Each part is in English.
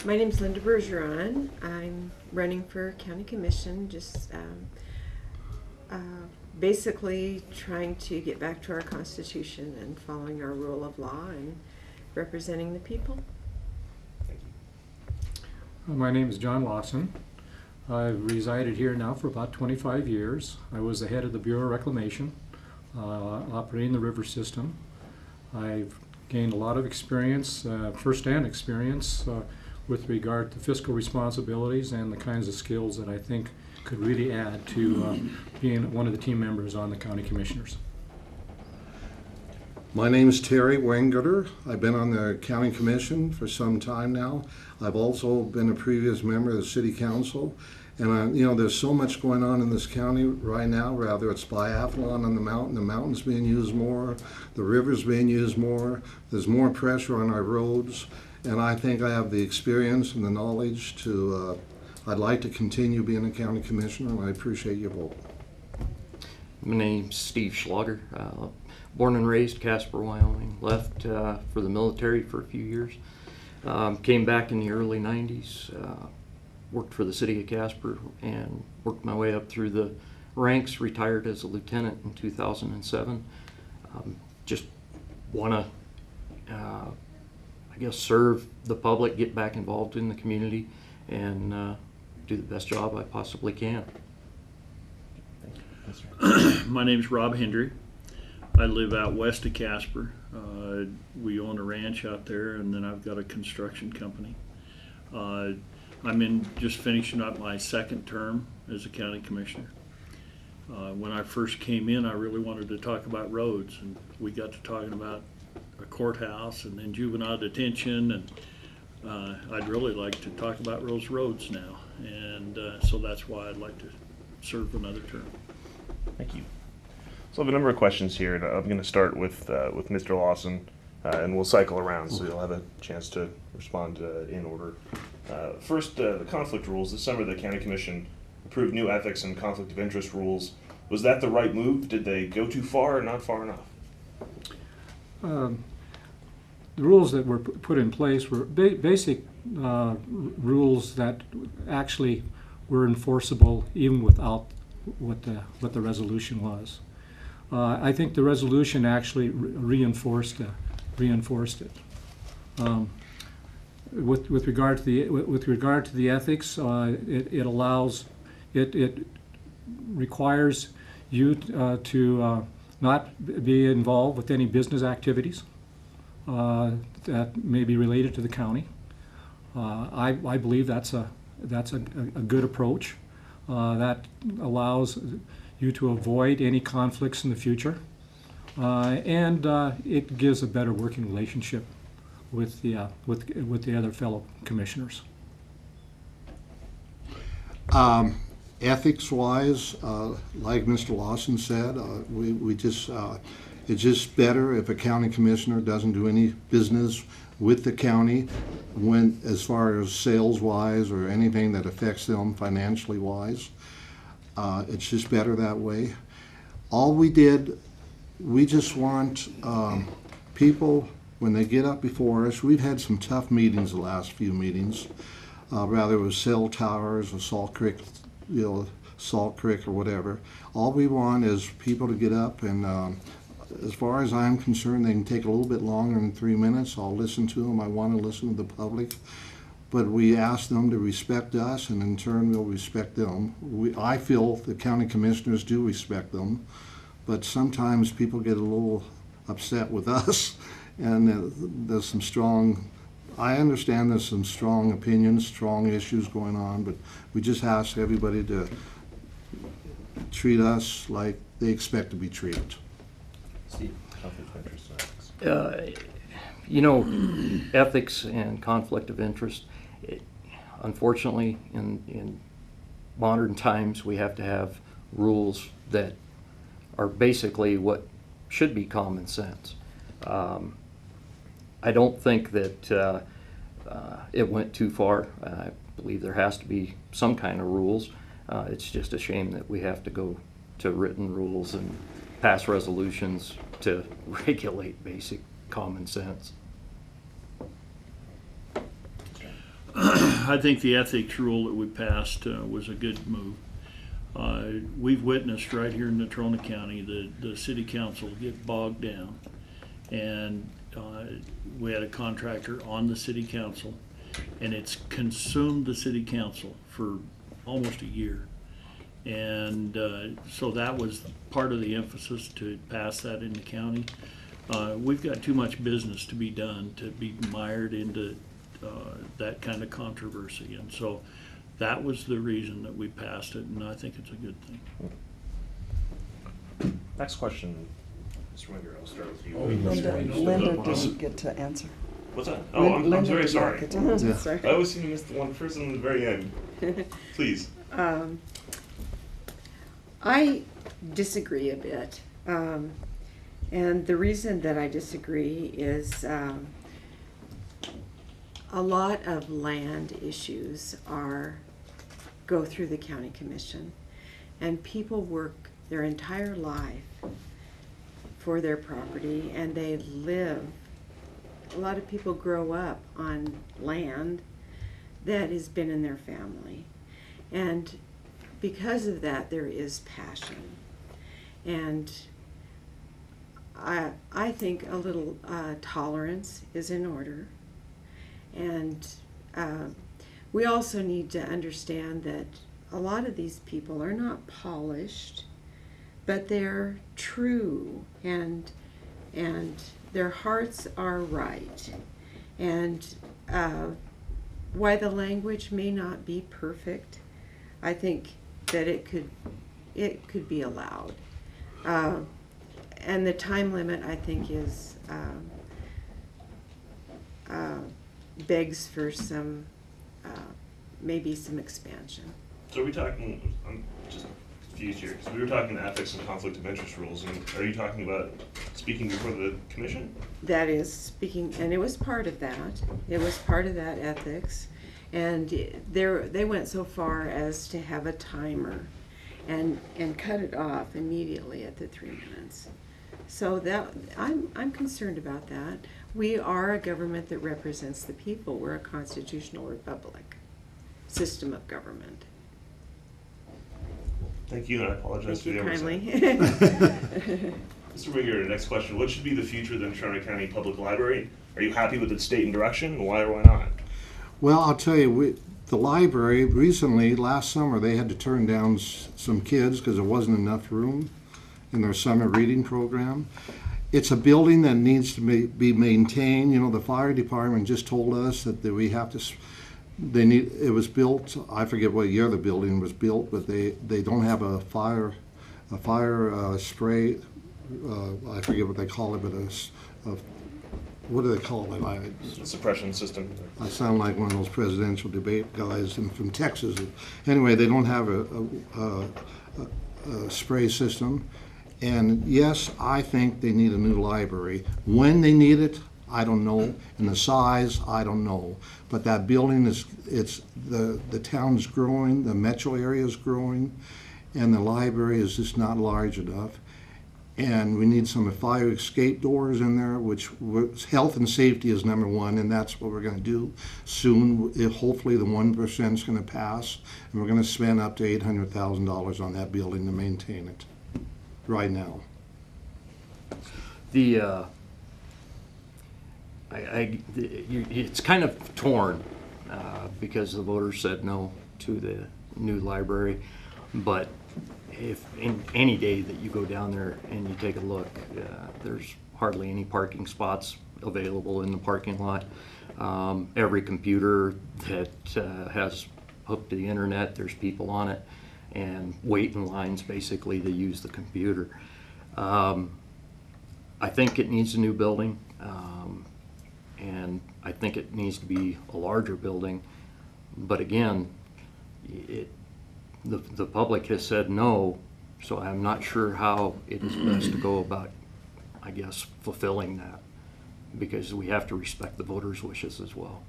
My name's Linda Bergeron. I'm running for County Commission, just basically trying to get back to our Constitution and following our rule of law and representing the people. Thank you. My name is John Lawson. I've resided here now for about 25 years. I was the head of the Bureau of Reclamation, operating the river system. I've gained a lot of experience, first-hand experience, with regard to fiscal responsibilities and the kinds of skills that I think could really add to being one of the team members on the County Commissioners. My name is Terry Wingerter. I've been on the County Commission for some time now. I've also been a previous member of the City Council. And there's so much going on in this county right now, rather it's biathlon on the mountain's being used more, the river's being used more, there's more pressure on our roads, and I think I have the experience and the knowledge to, I'd like to continue being a county commissioner, and I appreciate your vote. My name's Steve Schlager, born and raised Casper, Wyoming. Left for the military for a few years. Came back in the early 90s. Worked for the city of Casper and worked my way up through the ranks, retired as a lieutenant in 2007. Just want to, I guess, serve the public, get back involved in the community, and do the best job I possibly can. My name's Rob Hendry. I live out west of Casper. We own a ranch out there, and then I've got a construction company. I'm just finishing up my second term as a county commissioner. When I first came in, I really wanted to talk about roads, and we got to talking about a courthouse and then juvenile detention, and I'd really like to talk about those roads now, and so that's why I'd like to serve another term. Thank you. So I have a number of questions here, and I'm going to start with Mr. Lawson, and we'll cycle around, so you'll have a chance to respond in order. First, the conflict rules. This summer, the County Commission approved new ethics and conflict of interest rules. Was that the right move? Did they go too far or not far enough? The rules that were put in place were basic rules that actually were enforceable even without what the resolution was. I think the resolution actually reinforced it. With regard to the ethics, it requires you to not be involved with any business activities that may be related to the county. I believe that's a good approach that allows you to avoid any conflicts in the future, and it gives a better working relationship with the other fellow commissioners. Ethics-wise, like Mr. Lawson said, it's just better if a county commissioner doesn't do any business with the county as far as sales-wise or anything that affects them financially-wise. It's just better that way. All we just want people, when they get up before us, we've had some tough meetings the last few meetings, rather it was cell towers or Salt Creek, or whatever. All we want is people to get up, and as far as I'm concerned, they can take a little bit longer than 3 minutes. I'll listen to them. I want to listen to the public. But we ask them to respect us, and in turn we'll respect them. I feel the county commissioners do respect them, but sometimes people get a little upset with us, and there's some strong, I understand there's some strong opinions, strong issues going on, but we just ask everybody to treat us like they expect to be treated. Steve, conflict of interest and ethics. Ethics and conflict of interest, unfortunately, in modern times, we have to have rules that are basically what should be common sense. I don't think that it went too far. I believe there has to be some kind of rules. It's just a shame that we have to go to written rules and pass resolutions to regulate basic common sense. I think the ethics rule that we passed was a good move. We've witnessed right here in Natrona County the city council get bogged down, and we had a contractor on the city council, and it's consumed the city council for almost a year. And so that was part of the emphasis to pass that in the county. We've got too much business to be done to be mired into that kind of controversy. And so that was the reason that we passed it, and I think it's a good thing. Next question, Mr. Wingerter, I'll start with you. Linda didn't get to answer. What's that? Oh, I'm Linda very did not sorry. get to answer. Yeah. Sorry. I always seem to miss the one person in the very end. Please. I disagree a bit. And the reason that I disagree is a lot of land issues go through the county commission, and people work their entire life for their property, and they live. A lot of people grow up on land that has been in their family, and because of that, there is passion. And I think a little tolerance is in order. And we also need to understand that a lot of these people are not polished, but they're true, and their hearts are right. And why the language may not be perfect, I think that it could be allowed. And the time limit, I think, is begs for some maybe some expansion. So are we talking, I'm just confused here, because we were talking ethics and conflict of interest rules, and are you talking about speaking before the commission? That is speaking, and it was part of that. It was part of that ethics. And they went so far as to have a timer and cut it off immediately at the 3 minutes. So that I'm concerned about that. We are a government that represents the people. We're a constitutional republic system of government. Thank you, and I apologize Thank for the you oversight. kindly. Mr. Wingerter, next question. What should be the future of the Natrona County Public Library? Are you happy with its state and direction? Why or why not? Well, I'll tell you, the library recently, last summer, they had to turn down some kids because there wasn't enough room in their summer reading program. It's a building that needs to be maintained. You know, the fire department just told us that we have to. It was built. I forget what year the building was built, but they don't have a fire spray. I forget what they call it, but what do they call it? Suppression system. I sound like one of those presidential debate guys from Texas. Anyway, they don't have a spray system. And yes, I think they need a new library. When they need it, I don't know. And the size, I don't know. But that building the town's growing, the metro area is growing, and the library is just not large enough. And we need some fire escape doors in there, which health and safety is number one, and that's what we're going to do soon. Hopefully the 1% is going to pass, and we're going to spend up to $800,000 on that building to maintain it right now. It's kind of torn because the voters said no to the new library, but if in any day that you go down there and you take a look, there's hardly any parking spots available in the parking lot. Every computer that has hooked to the internet, there's people on it, and waiting lines basically to use the computer. I think it needs a new building, and I think it needs to be a larger building, but again, the public has said no, so I'm not sure how it is best to go about, I guess, fulfilling that, because we have to respect the voters' wishes as well.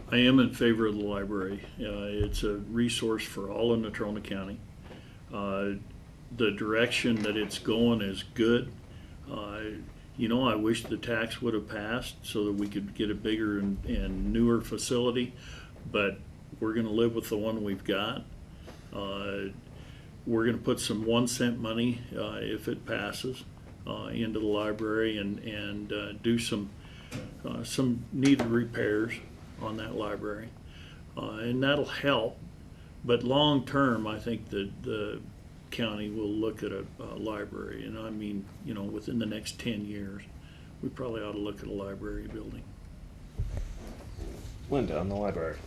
I am in favor of the library. It's a resource for all of Natrona County. The direction that it's going is good. I wish the tax would have passed so that we could get a bigger and newer facility, but we're going to live with the one we've got. We're going to put some 1 cent money, if it passes, into the library and do some needed repairs on that library. And that'll help, but long term, I think that the county will look at a library, and I mean, within the next 10 years, we probably ought to look at a library building. Linda, on the library.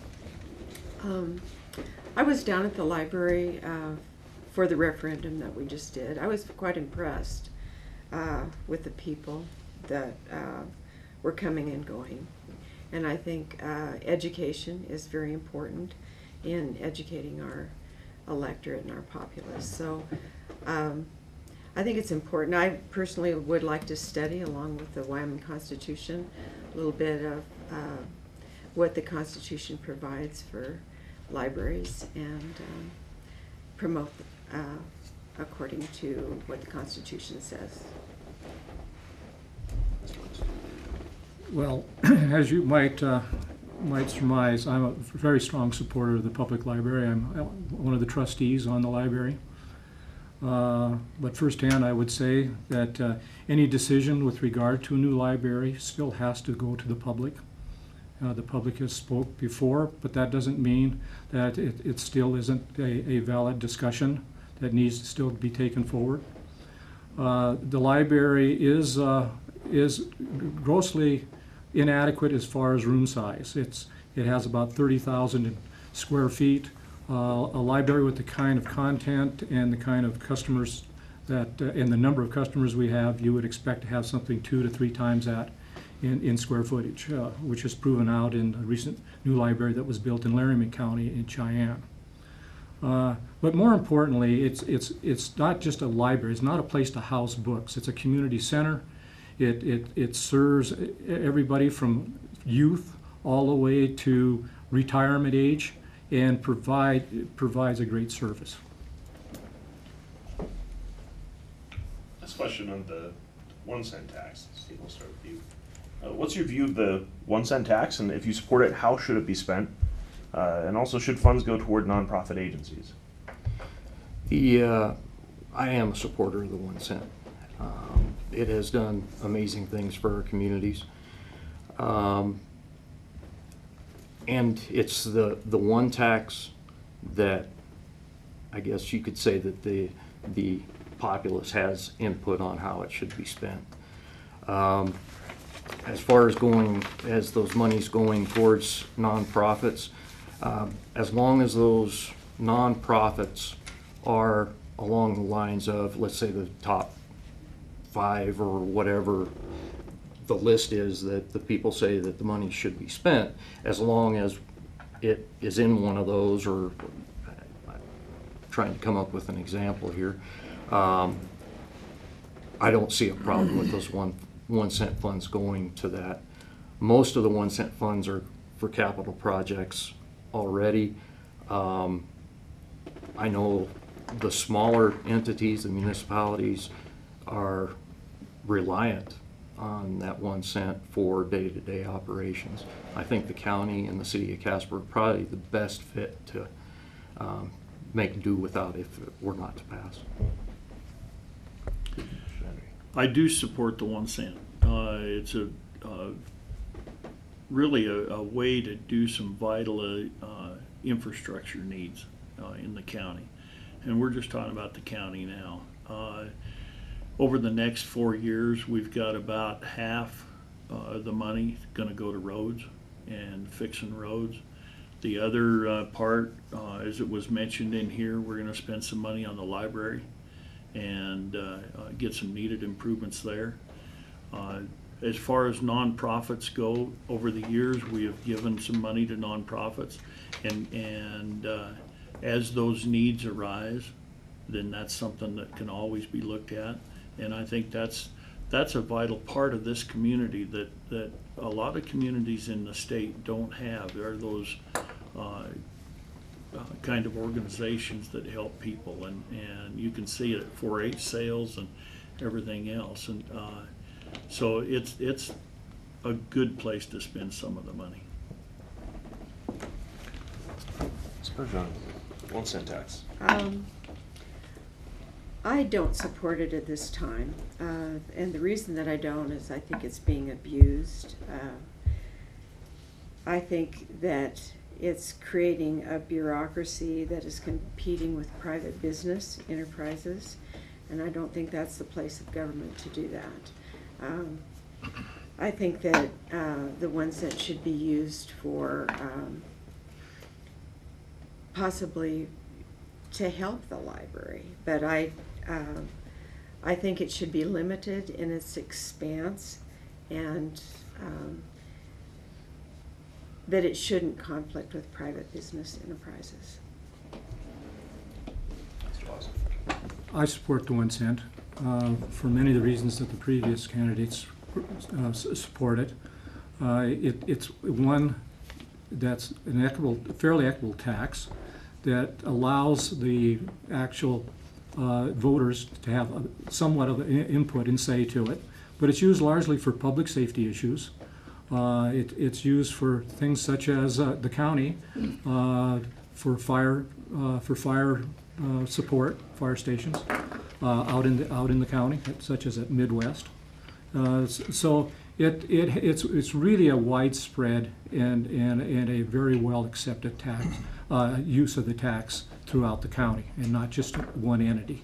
I was down at the library for the referendum that we just did. I was quite impressed with the people that were coming and going. And I think education is very important in educating our electorate and our populace. So I think it's important. I personally would like to study, along with the Wyoming Constitution, a little bit of what the Constitution provides for libraries and promote according to what the Constitution says. Well, as you might surmise, I'm a very strong supporter of the public library. I'm one of the trustees on the library. But firsthand, I would say that any decision with regard to a new library still has to go to the public. The public has spoke before, but that doesn't mean that it still isn't a valid discussion that needs to still be taken forward. The library is grossly inadequate as far as room size. It has about 30,000 square feet. A library with the kind of content and the kind of customers that, and the number of customers we have, you would expect to have something 2 to 3 times that in square footage, which is proven out in a recent new library that was built in Laramie County in Cheyenne. But more importantly, it's not just a library. It's not a place to house books. It's a community center. It serves everybody from youth all the way to retirement age, and provides a great service. This question on the 1 cent tax. Steve, we'll start with you. What's your view of the 1 cent tax, and if you support it, how should it be spent? And also, should funds go toward nonprofit agencies? I am a supporter of the 1 cent. It has done amazing things for our communities. And it's the one tax that I guess you could say that the populace has input on how it should be spent. As far as those monies going towards nonprofits, as long as those nonprofits are along the lines of, let's say, the top 5 or whatever the list is that the people say that the money should be spent, as long as it is in one of those, or I'm trying to come up with an example here, I don't see a problem with those one cent funds going to that. Most of the 1 cent funds are for capital projects already. I know the smaller entities, the municipalities, are reliant on that 1 cent for day-to-day operations. I think the county and the city of Casper are probably the best fit to make do without if it were not to pass. I do support the 1 cent. It's really a way to do some vital infrastructure needs in the county. And we're just talking about the county now. Over the next 4 years, we've got about half the money going to go to roads and fixing roads. The other part, as it was mentioned in here, we're going to spend some money on the library and get some needed improvements there. As far as nonprofits go, over the years we have given some money to nonprofits, and as those needs arise, then that's something that can always be looked at. And I think that's a vital part of this community that a lot of communities in the state don't have. There are those kind of organizations that help people, and you can see it at 4-H sales and everything else. And So it's a good place to spend some of the money. Bergeron, 1 cent tax. I don't support it at this time, and the reason that I don't is I think it's being abused. I think that it's creating a bureaucracy that is competing with private business enterprises, and I don't think that's the place of government to do that. I think that the 1 cent should be used for possibly to help the library, but I think it should be limited in its expanse, and that it shouldn't conflict with private business enterprises. Mr. Lawson. I support the 1 cent for many of the reasons that the previous candidates supported. It's one that's an fairly equitable tax that allows the actual voters to have somewhat of an input and say to it, but it's used largely for public safety issues. It's used for things such as the county for fire support, fire stations out in the county, such as at Midwest. So it's really a widespread and a very well accepted tax use of the tax throughout the county, and not just one entity.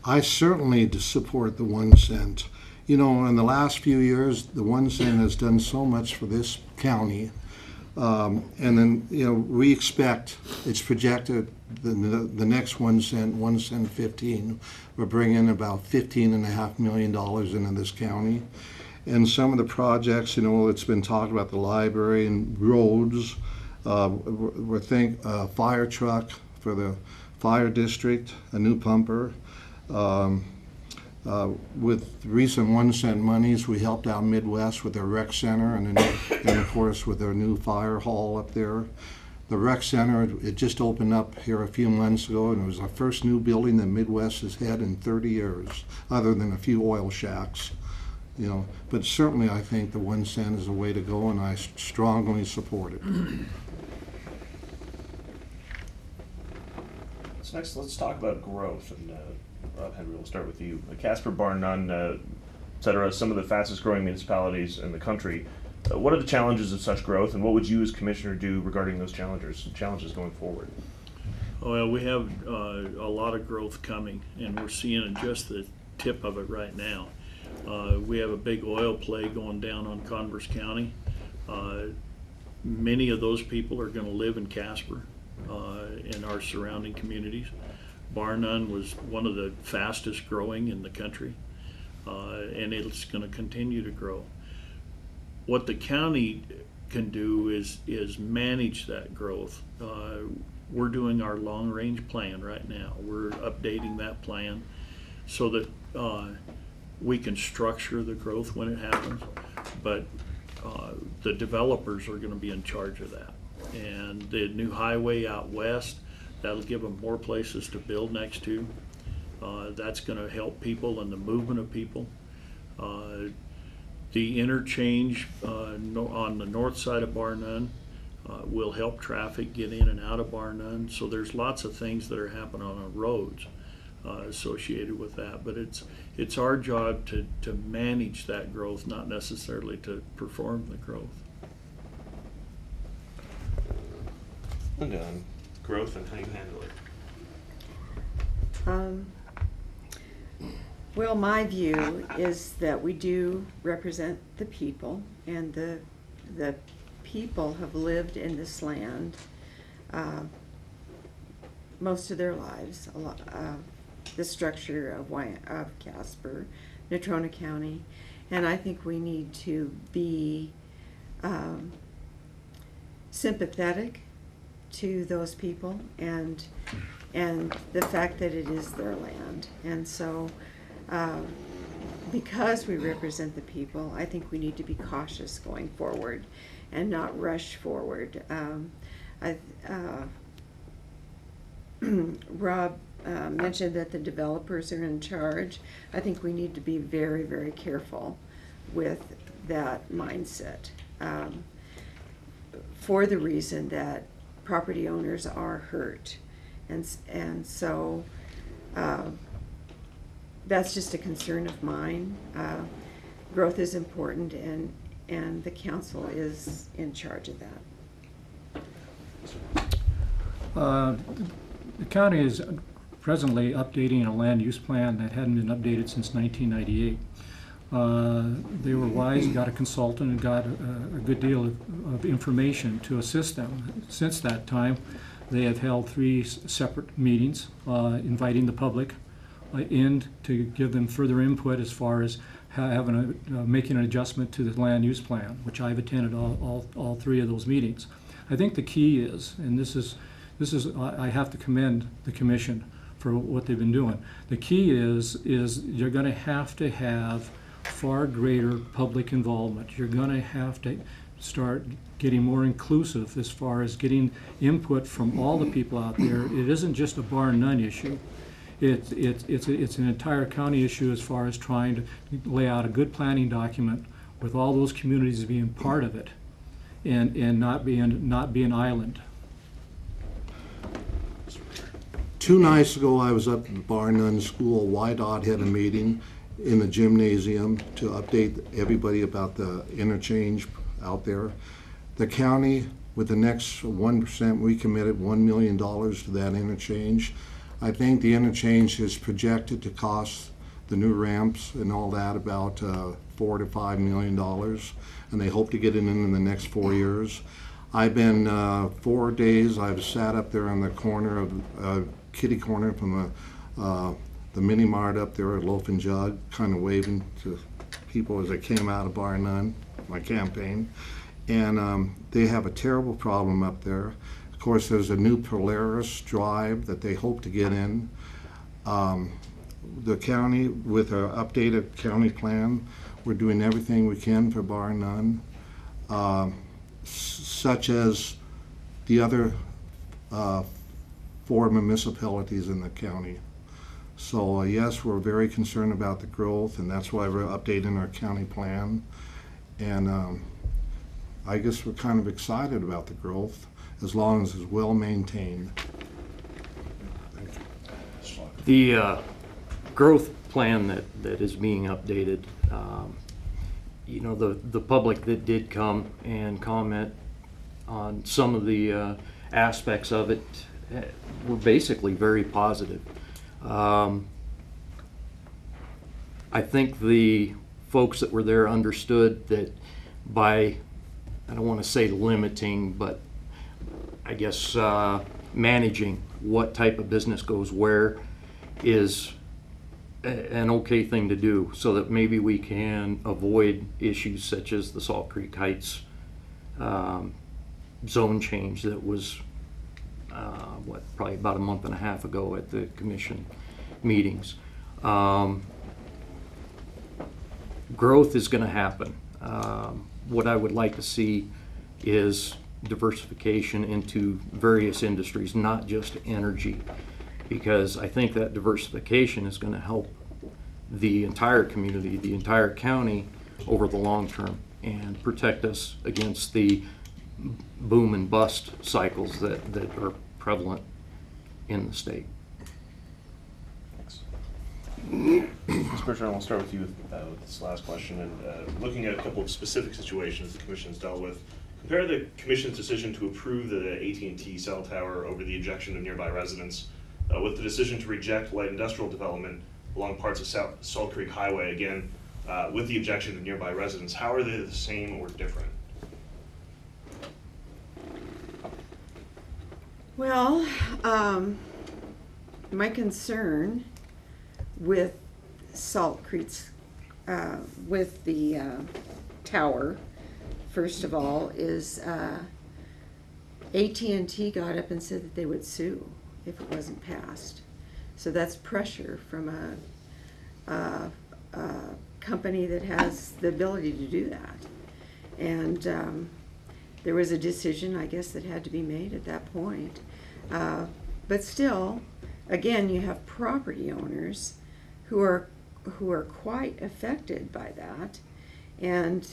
I certainly support the 1 cent. You know, in the last few years, the 1 cent has done so much for this county. And then, you know, we expect, it's projected the next 1 cent, 1 cent 15, will bring in about $15.5 million into this county. And some of the projects, you know, it's been talked about the library and roads. We think fire truck for the fire district, a new pumper. With recent 1 cent monies, we helped out Midwest with their rec center, and of course with their new fire hall up there. The rec center, it just opened up here a few months ago, and it was our first new building that Midwest has had in 30 years, other than a few oil shacks. You know, but certainly I think the 1 cent is the way to go, and I strongly support it. So next, let's talk about growth. And Rob Hendry, we'll start with you. Casper, bar none, et cetera, some of the fastest growing municipalities in the country. What are the challenges of such growth, and what would you as commissioner do regarding those challenges going forward? Well, we have a lot of growth coming, and we're seeing just the tip of it right now. We have a big oil play going down on Converse County. Many of those people are going to live in Casper and our surrounding communities. Bar none was one of the fastest growing in the country, and it's going to continue to grow. What the county can do is manage that growth. We're doing our long-range plan right now. We're updating that plan so that we can structure the growth when it happens, but the developers are going to be in charge of that. And the new highway out west, that'll give them more places to build next to. That's going to help people and the movement of people. The interchange on the north side of Bar None will help traffic get in and out of Bar None. So there's lots of things that are happening on our roads associated with that. But it's our job to manage that growth, not necessarily to perform the growth. And growth and how you handle it. Well, my view is that we do represent the people, and the people have lived in this land most of their lives. The structure of Casper, Natrona County, and I think we need to be sympathetic to those people and the fact that it is their land. And so because we represent the people, I think we need to be cautious going forward and not rush forward. Rob mentioned that the developers are in charge. I think we need to be very, very careful with that mindset, for the reason that property owners are hurt. And so that's just a concern of mine. Growth is important, and the council is in charge of that. The county is presently updating a land use plan that hadn't been updated since 1998. They were wise, got a consultant, and got a good deal of information to assist them. Since that time, they have held 3 separate meetings, inviting the public in to give them further input as far as making an adjustment to the land use plan, which I've attended all 3 of those meetings. I think the key is, and this is I have to commend the commission for what they've been doing. The key is you're going to have far greater public involvement. You're going to have to start getting more inclusive as far as getting input from all the people out there. It isn't just a bar none issue. It's an entire county issue as far as trying to lay out a good planning document with all those communities being part of it, and not be an island. 2 nights ago, I was up at the Bar None School. YDOT had a meeting in the gymnasium to update everybody about the interchange out there. The county, with the next 1%, we committed $1 million to that interchange. I think the interchange is projected to cost the new ramps and all that about $4 to $5 million, and they hope to get it in the next 4 years. I've been 4 days. I've sat up there on the corner of kitty corner from the mini mart up there at Loaf and Jug, kind of waving to people as I came out of Bar None, my campaign. And they have a terrible problem up there. Of course, there's a new Polaris drive that they hope to get in. The county, with our updated county plan, we're doing everything we can for Bar None, such as the other 4 municipalities in the county. So yes, we're very concerned about the growth, and that's why we're updating our county plan. And I guess we're kind of excited about the growth as long as it's well maintained. The growth plan that is being updated, you know, the public that did come and comment on some of the aspects of it were basically very positive. I think the folks that were there understood that by, I don't want to say limiting, but I guess managing what type of business goes where is an okay thing to do, so that maybe we can avoid issues such as the Salt Creek Heights zone change that was probably about a month and a half ago at the commission meetings. Growth is going to happen. What I would like to see is diversification into various industries, not just energy, because I think that diversification is going to help the entire community, the entire county over the long term, and protect us against the boom and bust cycles that are prevalent in the state. Ms. Bergeron, we'll start with you with this last question. And looking at a couple of specific situations the Commission's dealt with, compare the Commission's decision to approve the AT&T cell tower over the objection of nearby residents with the decision to reject light industrial development along parts of Salt Creek Highway, again, with the objection of nearby residents. How are they the same or different? Well, my concern with Salt Creek's, with the tower, first of all, is AT&T got up and said that they would sue if it wasn't passed. So that's pressure from a company that has the ability to do that. And there was a decision, I guess, that had to be made at that point. But still, again, you have property owners who are quite affected by that, and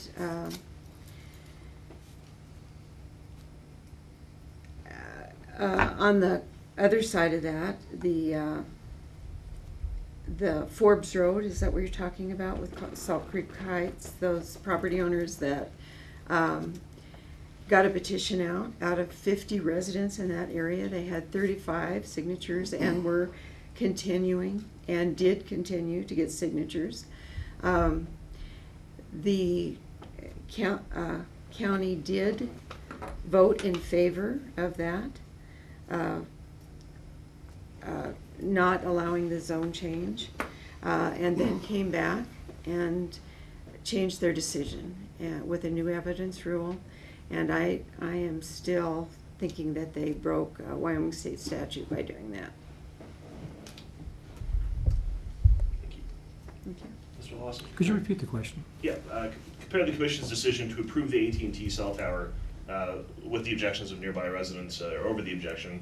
on the other side of that, the Forbes Road, is that what you're talking about with Salt Creek Heights? Those property owners that got a petition out of 50 residents in that area. They had 35 signatures and were continuing and did continue to get signatures. The county did vote in favor of that, not allowing the zone change, and then came back and changed their decision with a new evidence rule. And I am still thinking that they broke Wyoming state statute by doing that. Thank you. Okay. Mr. Lawson? Could you repeat the question? Yeah, compare the commission's decision to approve the AT&T cell tower with the objections of nearby residents, or over the objection,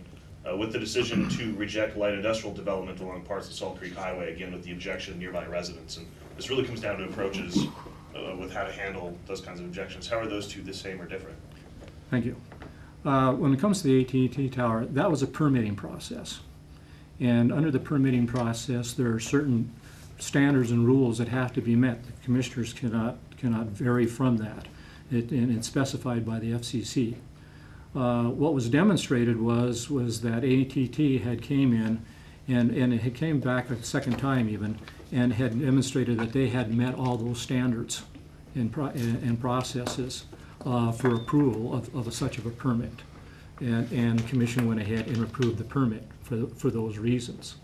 with the decision to reject light industrial development along parts of Salt Creek Highway, again with the objection of nearby residents. And this really comes down to approaches with how to handle those kinds of objections. How are those two the same or different? Thank you. When it comes to the AT&T tower, that was a permitting process. And under the permitting process, there are certain standards and rules that have to be met. The commissioners cannot vary from that. And it's specified by the FCC. What was demonstrated was that AT&T had came in, and it had came back a second time even, and had demonstrated that they had met all those standards and processes for approval of such of a permit. And the commission went ahead and approved the permit for those reasons.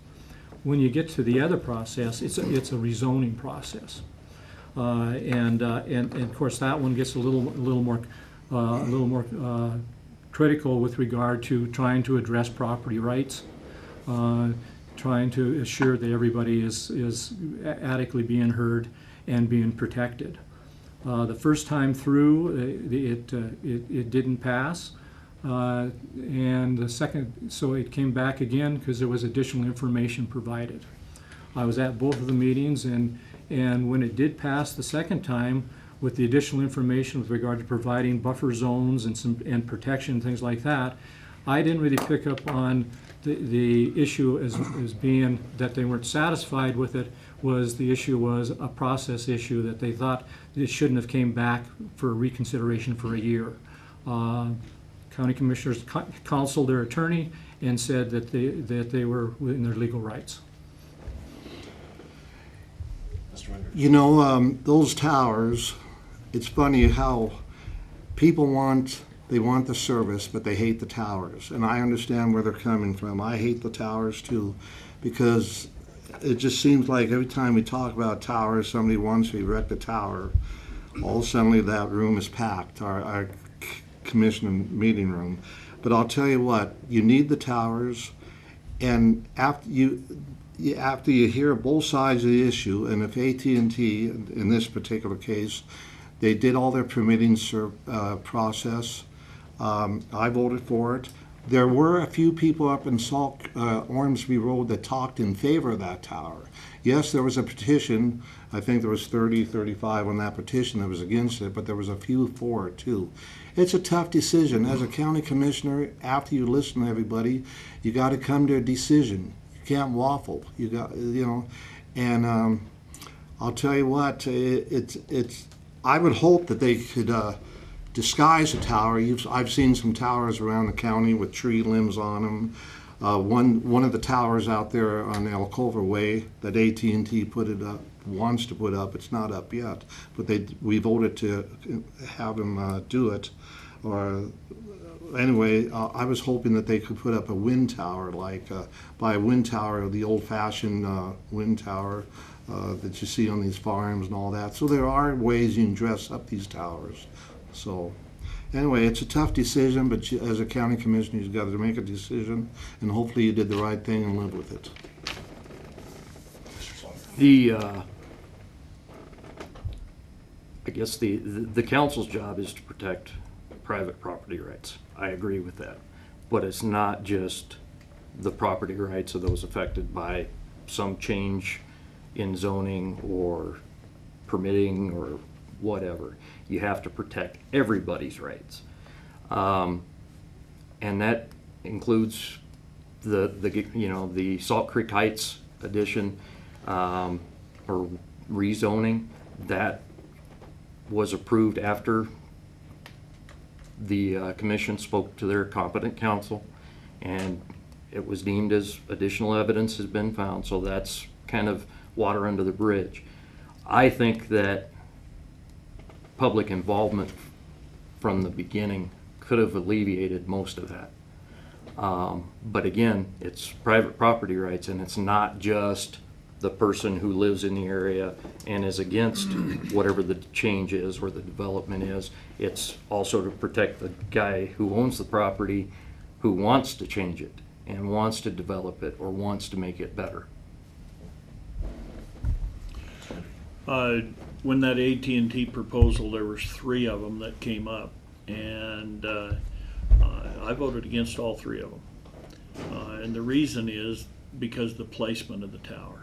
When you get to the other process, it's a rezoning process. And of course that one gets a little more critical with regard to trying to address property rights, trying to assure that everybody is adequately being heard and being protected. The first time through, it didn't pass, and the second, so it came back again because there was additional information provided. I was at both of the meetings, and when it did pass the second time, with the additional information with regard to providing buffer zones and protection, things like that, I didn't really pick up on the issue as being that they weren't satisfied with it. The issue was a process issue that they thought it shouldn't have came back for reconsideration for a year. County commissioners counseled their attorney and said that they were within their legal rights. Mr. Wingerter? You know, those towers, it's funny how people want the service, but they hate the towers. And I understand where they're coming from. I hate the towers too, because it just seems like every time we talk about towers, somebody wants to erect a tower, all of a sudden that room is packed, our commission meeting room. But I'll tell you what, you need the towers, and after you hear both sides of the issue, and if AT&T, in this particular case, they did all their permitting process, I voted for it. There were a few people up in Ormsby Road that talked in favor of that tower. Yes, there was a petition. I think there was 35 on that petition that was against it, but there was a few for it too. It's a tough decision. As a county commissioner, after you listen to everybody, you got to come to a decision. You can't waffle. You got, you know, and I'll tell you what, I would hope that they could disguise a tower. I've seen some towers around the county with tree limbs on them. One of the towers out there on Alcova Way that AT&T wants to put up. It's not up yet, but we voted to have them do it. Or anyway, I was hoping that they could put up a wind tower, like by a wind tower, the old-fashioned wind tower that you see on these farms and all that. So there are ways you can dress up these towers. So anyway, it's a tough decision, but as a county commissioner, you've got to make a decision, and hopefully you did the right thing and live with it. I guess the council's job is to protect private property rights. I agree with that. But it's not just the property rights of those affected by some change in zoning or permitting or whatever. You have to protect everybody's rights. And that includes the Salt Creek Heights addition or rezoning. That was approved after the commission spoke to their competent counsel, and it was deemed as additional evidence has been found, so that's kind of water under the bridge. I think that public involvement from the beginning could have alleviated most of that. But again, it's private property rights, and it's not just the person who lives in the area and is against whatever the change is or the development is. It's also to protect the guy who owns the property, who wants to change it and wants to develop it or wants to make it better. When that AT&T proposal, there was 3 of them that came up, and I voted against all 3 of them. And the reason is because the placement of the tower,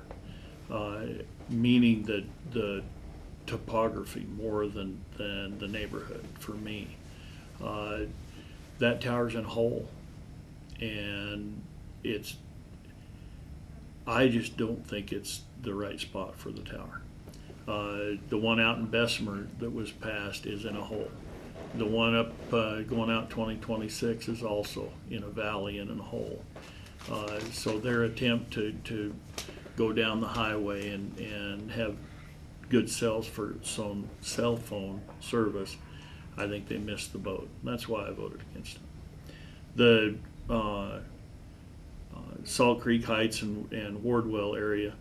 meaning that the topography more than the neighborhood for me. That tower's in a hole, and I just don't think it's the right spot for the tower. The one out in Bessemer that was passed is in a hole. The one up going out 2026 is also in a valley and in a hole. So their attempt to go down the highway and have good cell phone service, I think they missed the boat. That's why I voted against it. The Salt Creek Heights and Wardwell area,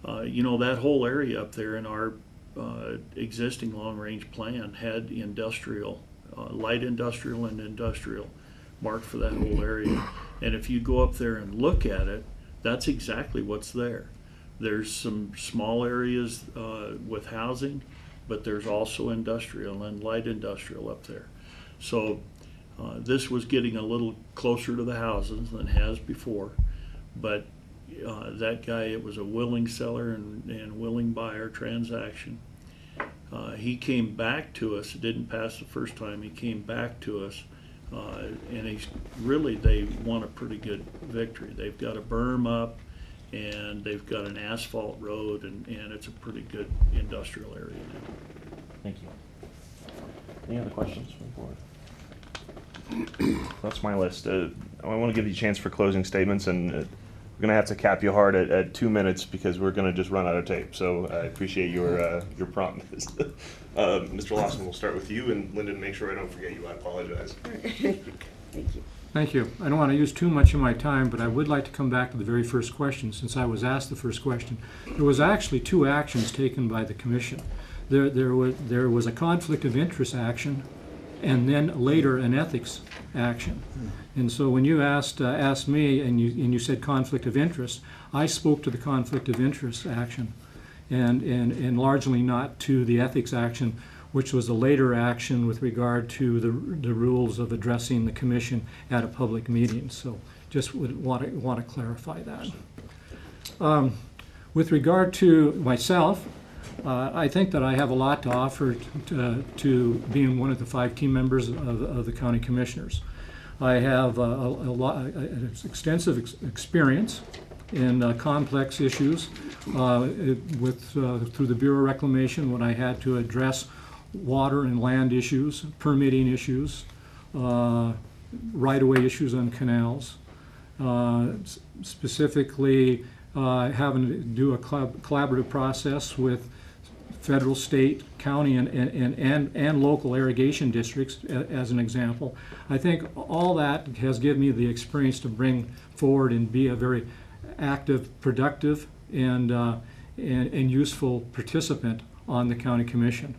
that whole area up there in our existing long-range plan had industrial, light industrial and industrial marked for that whole area. And if you go up there and look at it, that's exactly what's there. There's some small areas with housing, but there's also industrial and light industrial up there. So this was getting a little closer to the houses than it has before, but that guy, it was a willing seller and willing buyer transaction. He came back to us. It didn't pass the first time. He came back to us, and they won a pretty good victory. They've got a berm up, and they've got an asphalt road, and it's a pretty good industrial area now. Thank you. Any other questions from the board? That's my list. I want to give you a chance for closing statements, and we're going to have to cap you hard at 2 minutes because we're going to just run out of tape. So I appreciate your promptness. Mr. Lawson, we'll start with you, and Lyndon, make sure I don't forget you. I apologize. Thank you. Thank you. I don't want to use too much of my time, but I would like to come back to the very first question, since I was asked the first question. There was actually 2 actions taken by the commission. There was a conflict of interest action, and then later an ethics action. And so when you asked me and you said conflict of interest, I spoke to the conflict of interest action, and largely not to the ethics action, which was a later action with regard to the rules of addressing the commission at a public meeting. So just would want to clarify that. With regard to myself, I think that I have a lot to offer to being one of the 5 team members of the county commissioners. I have extensive experience in complex issues through the Bureau of Reclamation when I had to address water and land issues, permitting issues, right-of-way issues on canals, specifically having to do a collaborative process with federal, state, county, and local irrigation districts, as an example. I think all that has given me the experience to bring forward and be a very active, productive, and useful participant on the county commission.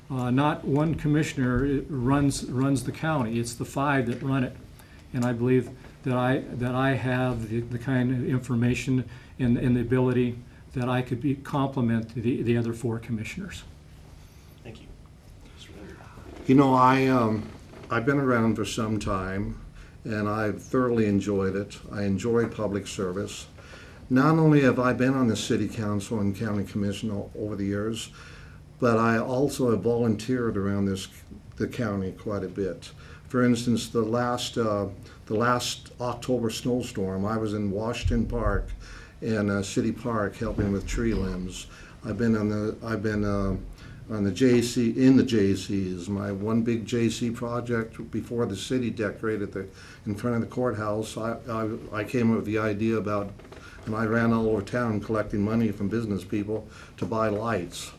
Not one commissioner runs the county; it's the 5 that run it, and I believe that I have the kind of information and the ability that I could complement the other 4 commissioners. Thank you. I've been around for some time, and I've thoroughly enjoyed it. I enjoy public service. Not only have I been on the city council and county commission over the years, but I also have volunteered around the county quite a bit. For instance, the last October snowstorm, I was in Washington Park in City Park helping with tree limbs. I've been on the JC, in the JCs. My one big JC project before the city decorated in front of the courthouse, I came up with the idea about, and I ran all over town collecting money from business people to buy lights.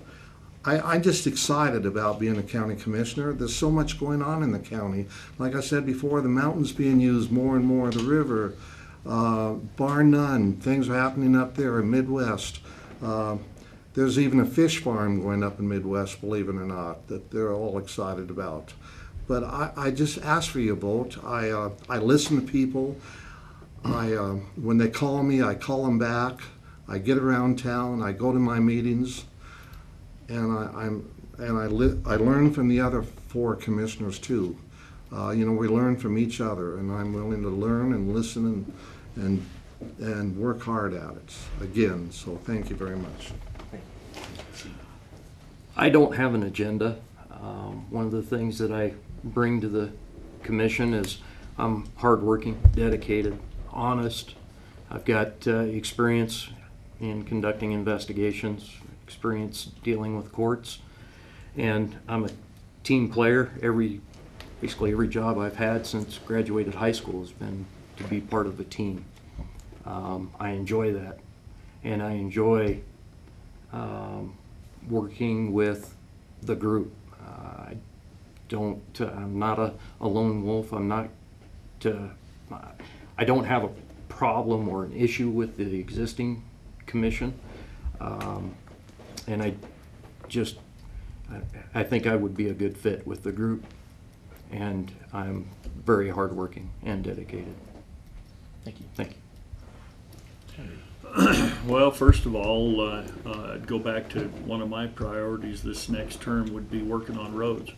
I'm just excited about being a county commissioner. There's so much going on in the county. Like I said before, the mountain's being used more and more, the river, bar none. Things are happening up there in Midwest. There's even a fish farm going up in Midwest, believe it or not, that they're all excited about. But I just ask for your vote. I listen to people. When they call me, I call them back. I get around town. I go to my meetings. And I learn from the other 4 commissioners too. We learn from each other, and I'm willing to learn and listen and work hard at it again. So thank you very much. I don't have an agenda. One of the things that I bring to the commission is I'm hardworking, dedicated, honest. I've got experience in conducting investigations, experience dealing with courts, and I'm a team player. Basically every job I've had since graduated high school has been to be part of a team. I enjoy that, and I enjoy working with the group. I'm not a lone wolf. I don't have a problem or an issue with the existing commission. And I think I would be a good fit with the group, and I'm very hardworking and dedicated. Thank you. Thank you. Well, first of all, I'd go back to one of my priorities this next term would be working on roads.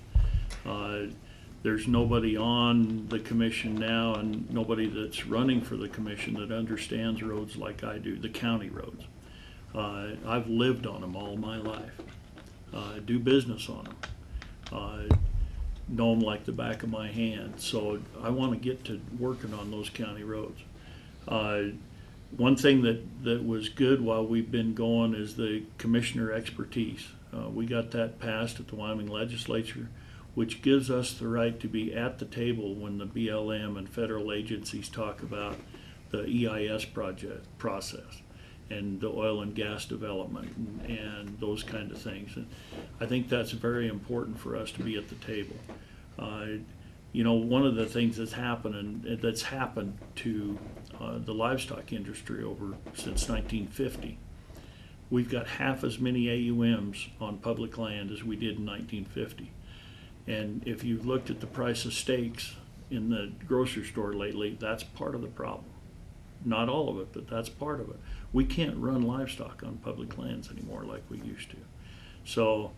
There's nobody on the commission now and nobody that's running for the commission that understands roads like I do, the county roads. I've lived on them all my life. Do business on them. Know them like the back of my hand. So I want to get to working on those county roads. One thing that was good while we've been going is the commissioner expertise. We got that passed at the Wyoming legislature, which gives us the right to be at the table when the BLM and federal agencies talk about the EIS process and the oil and gas development and those kind of things. And I think that's very important for us to be at the table. One of the things that's happened to the livestock industry since 1950, we've got half as many AUMs on public land as we did in 1950. And if you've looked at the price of steaks in the grocery store lately, that's part of the problem. Not all of it, but that's part of it. We can't run livestock on public lands anymore like we used to. So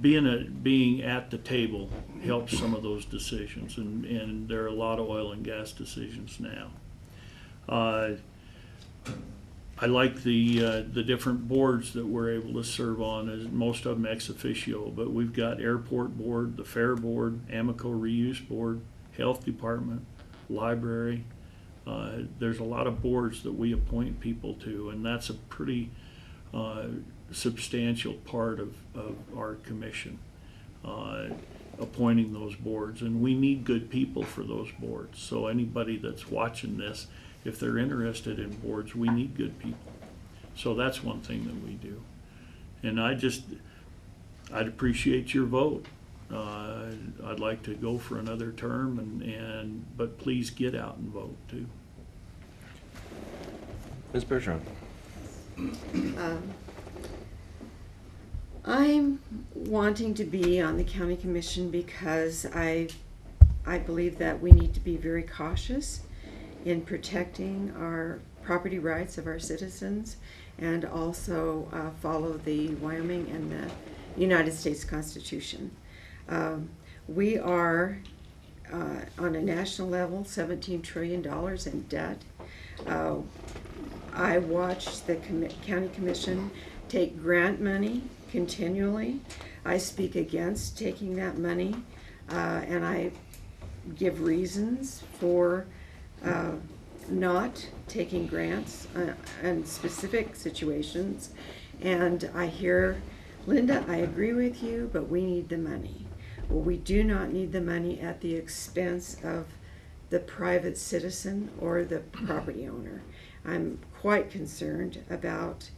being at the table helps some of those decisions, and there are a lot of oil and gas decisions now. I like the different boards that we're able to serve on, as most of them ex officio, but we've got Airport Board, the Fair Board, Amoco Reuse Board, Health Department, Library. There's a lot of boards that we appoint people to, and that's a pretty substantial part of our commission, appointing those boards. And we need good people for those boards. So anybody that's watching this, if they're interested in boards, we need good people. So that's one thing that we do. And I'd appreciate your vote. I'd like to go for another term, but please get out and vote too. Ms. Bergeron. I'm wanting to be on the county commission because I believe that we need to be very cautious in protecting our property rights of our citizens, and also follow the Wyoming and the United States Constitution. We are on a national level, $17 trillion in debt. I watched the county commission take grant money continually. I speak against taking that money, and I give reasons for not taking grants in specific situations. And I hear, Linda, I agree with you, but we need the money. Well, we do not need the money at the expense of the private citizen or the property owner. I'm quite concerned about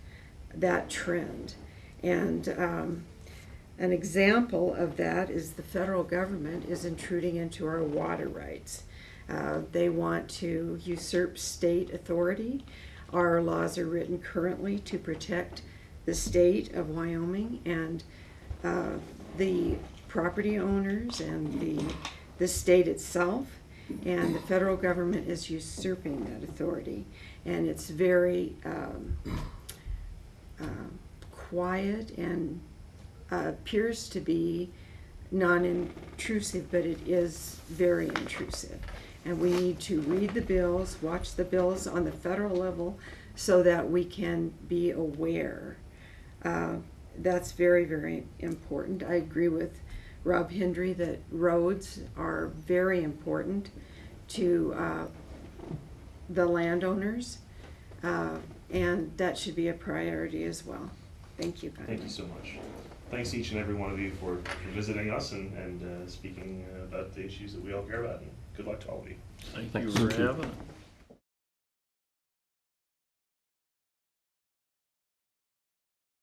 that trend. And an example of that is the federal government is intruding into our water rights. They want to usurp state authority. Our laws are written currently to protect the state of Wyoming and the property owners and the state itself, and the federal government is usurping that authority. And it's very quiet and appears to be non-intrusive, but it is very intrusive. And we need to read the bills, watch the bills on the federal level so that we can be aware. That's very, very important. I agree with Rob Hendry that roads are very important to the landowners, and that should be a priority as well. Thank you, kindly. Thank you so much. Thanks each and every one of you for visiting us and speaking about the issues that we all care about. And good luck to all of you. Thank you Thanks. for having it.